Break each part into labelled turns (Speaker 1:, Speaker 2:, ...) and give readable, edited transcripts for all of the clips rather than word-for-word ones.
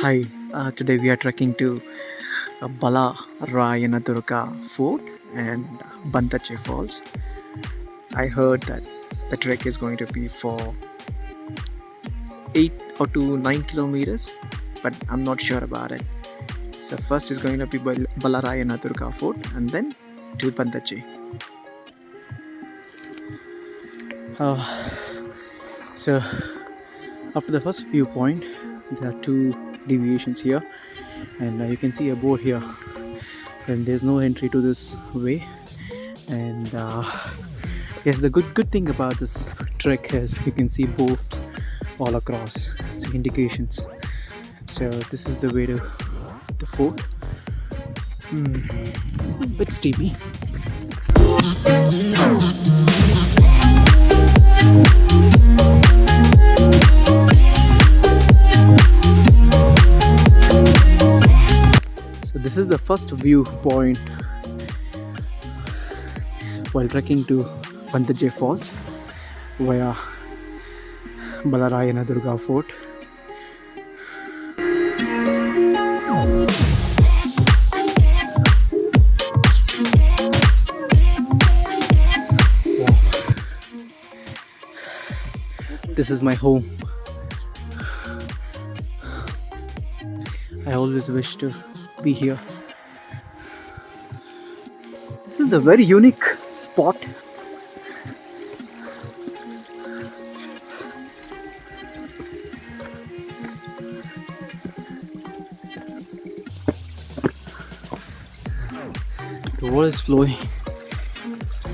Speaker 1: Hi, today we are trekking to Ballalarayana Durga Fort and Bandaje Falls. I heard that the trek is going to be for 8 or to 9 kilometers, but I'm not sure about it. So first is going to be Ballalarayana Durga Fort and then to Bandaje. So after the first viewpoint, there are two deviations here, and you can see a board here, and there's no entry to this way. And yes, the good thing about this trek is you can see boats all across, so indications. So this is the way to the fort. Bit steepy. So this is the first viewpoint while trekking to Bandaje Falls via Ballalarayana Durga Fort. This is my home. I always wish to be here. This is a very unique spot. The water is flowing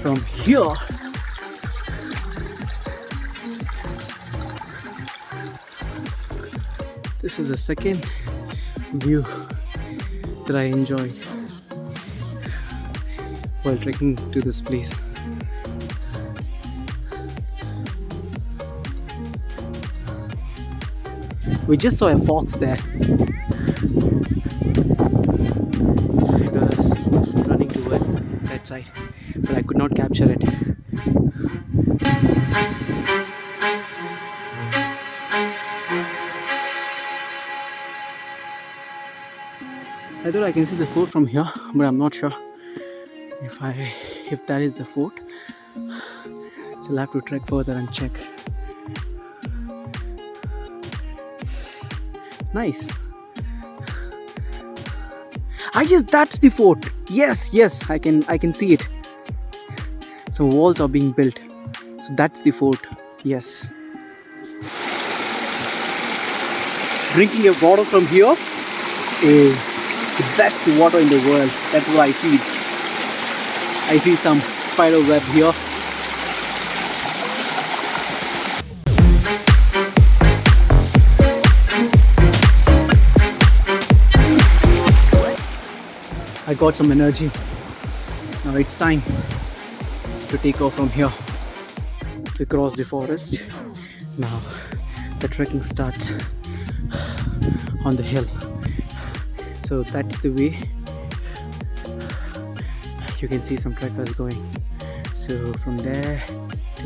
Speaker 1: from here. This is the second view that I enjoyed while trekking to this place. We just saw a fox there. It was running towards that side, but I could not capture it. I thought I can see the fort from here, but I'm not sure if that is the fort. So I'll have to trek further and check. Nice. I guess that's the fort. Yes, I can see it. Some walls are being built. So that's the fort. Yes. Drinking a water from here is the best water in the world. That's what I feel. I see some spider web here. I got some energy. Now it's time to take off from here. We cross the forest. Now the trekking starts on the hill. So that's the way. You can see some trekkers going. So from there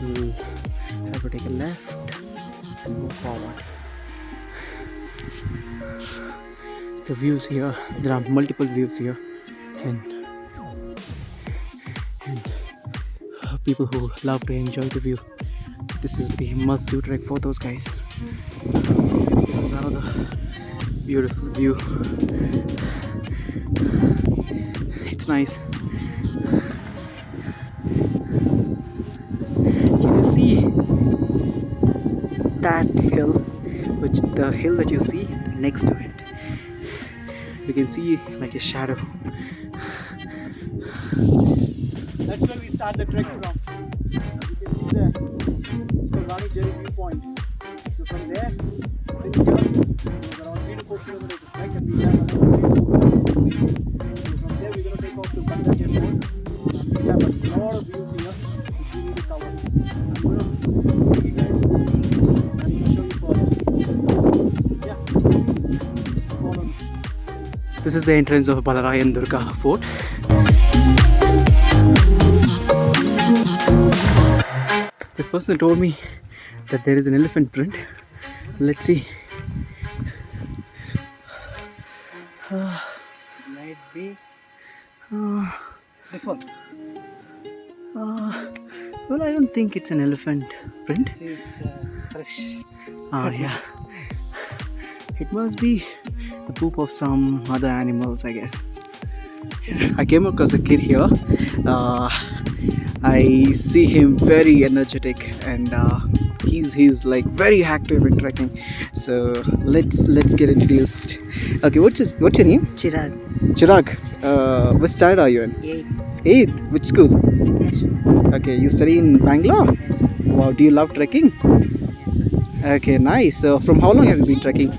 Speaker 1: we'll have to take a left and move forward. The views here, there are multiple views here, and people who love to enjoy the view, this is the must-do trek for those guys. This is another beautiful view. It's nice. Can you see that hill? The hill that you see next to it, you can see like a shadow. That's where we start the trek from. You can see there, it's called Bandaje viewpoint. So from there, then here, it was around 3 to 4 kilometers of trek, and we have another 3 to 4 kilometers. So from there, we're going to take off to Bandaje Falls. And we have a lot of views here which we need to cover. I'm going to take you guys, and I'm going to show you further. So, yeah, follow me. This is the entrance of Ballalarayana Durga Fort. This person told me that there is an elephant print. Let's see. be
Speaker 2: Uh,
Speaker 1: this one.
Speaker 2: well, I don't think it's an elephant print.
Speaker 1: This is fresh.
Speaker 2: Yeah. It must be the poop of some other animals, I guess. I came across a kid here. I see him very energetic, and he's like very active in trekking. So let's get introduced. Okay, what's your name?
Speaker 3: Chirag.
Speaker 2: Chirag. What standard are you in?
Speaker 3: 8th.
Speaker 2: 8th. Which school?
Speaker 3: Yes, sir.
Speaker 2: Okay, you study in Bangalore.
Speaker 3: Yes, sir.
Speaker 2: Wow, do you love trekking?
Speaker 3: Yes, sir.
Speaker 2: Okay, nice. So from how long have you been trekking?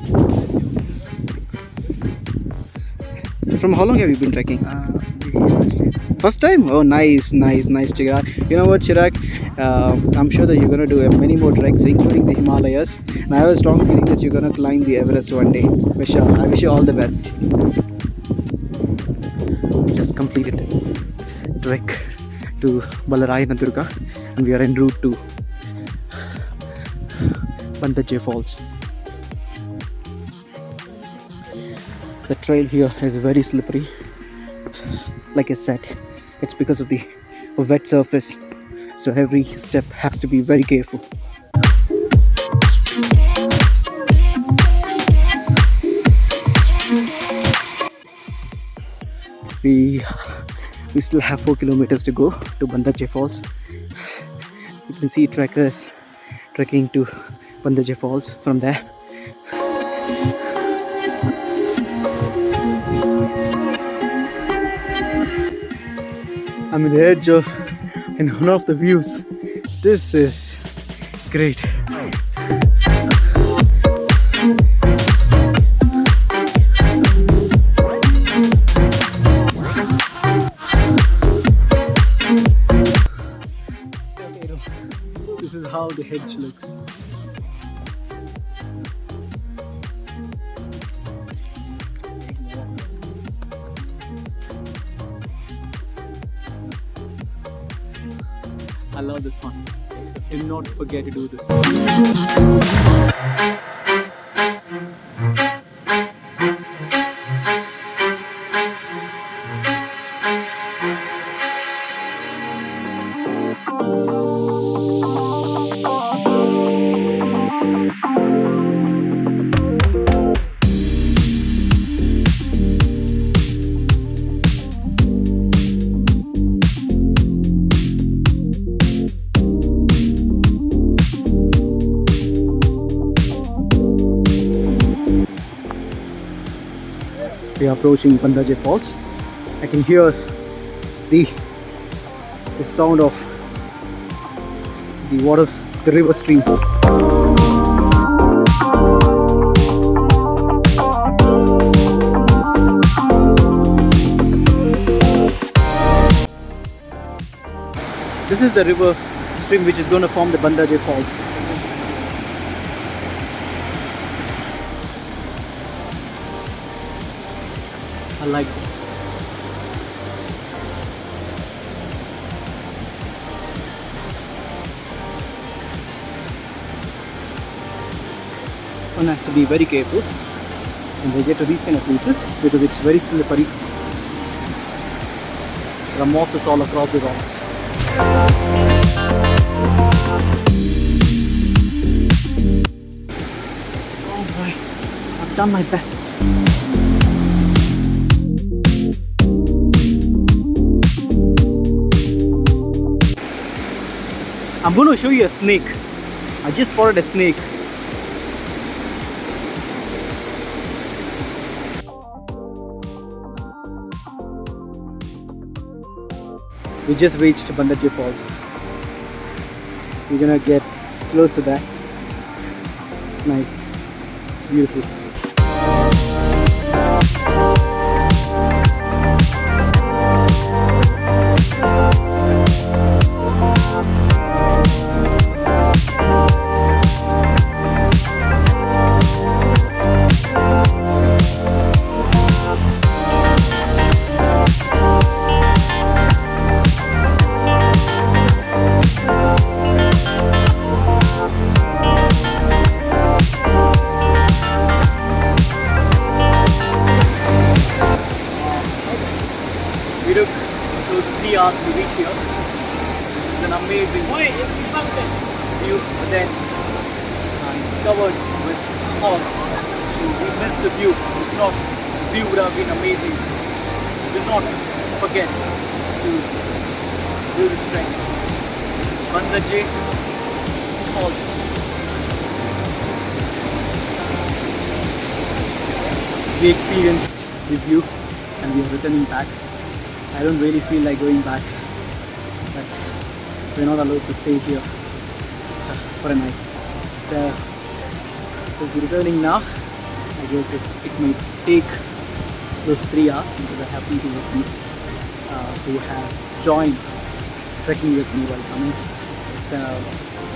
Speaker 2: From how long have you been trekking?
Speaker 3: This is first time.
Speaker 2: First time? Oh, nice, Chirag. You know what, Chirag? I'm sure that you're gonna do many more treks, including the Himalayas. And I have a strong feeling that you're gonna climb the Everest one day. I wish you all the best. We just completed the trek to Ballalarayana Durga, and we are en route to Bandaje Falls. The trail here is very slippery. Like I said, it's because of the wet surface, so every step has to be very careful. We still have 4 kilometers to go to Bandaje Falls. You can see trekkers trekking to Bandaje Falls from there. I'm in the edge of one of the views. This is great. This is how the hedge looks. I love this one. Do not forget to do this. We are approaching Bandaje Falls. I can hear the sound of the water, the river stream. This is the river stream which is going to form the Bandaje Falls. I like this. One has to be very careful when they get to these kind of places because it's very slippery. There are mosses all across the rocks. Alright, I've done my best. I'm going to show you a snake. I just spotted a snake. We just reached Bandaje Falls. We're gonna get close to that. It's nice. It's beautiful.
Speaker 1: here. This is an amazing view, but then covered with fog. So we missed the view. If not, the view would have been amazing. Do not forget to do this trek. It's Bandaje Falls. We experienced the view and we are returning back. I don't really feel like going back, but we're not allowed to stay here for a night. So we're returning now. I guess it may take those 3 hours because I have people with me who have joined trekking with me while coming. So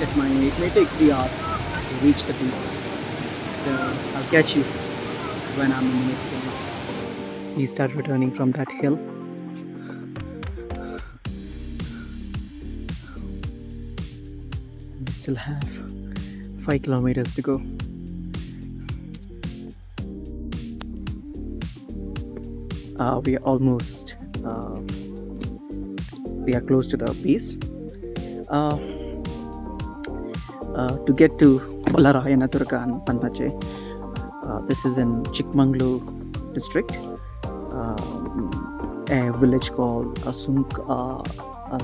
Speaker 1: it may take 3 hours to reach the place. So I'll catch you when I'm in the next one. We start returning from that hill. We still have 5 kilometers to go. We are almost we are close to the base. To get to Ballalarayana Durga and Bandaje. This is in Chikmagalur district, a village called Sunkasale.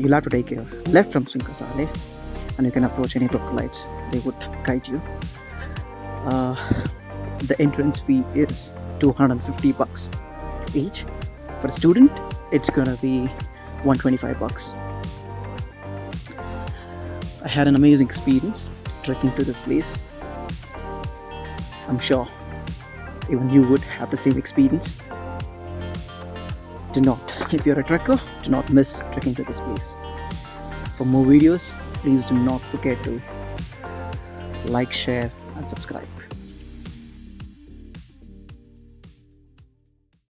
Speaker 1: You'll have to take a left from Sunkasale and you can approach any localites. They would guide you. The entrance fee is $250 for each. For a student, it's gonna be $125. I had an amazing experience trekking to this place. I'm sure even you would have the same experience. If you're a trekker, do not miss trekking to this place. For more videos, please do not forget to like, share and subscribe.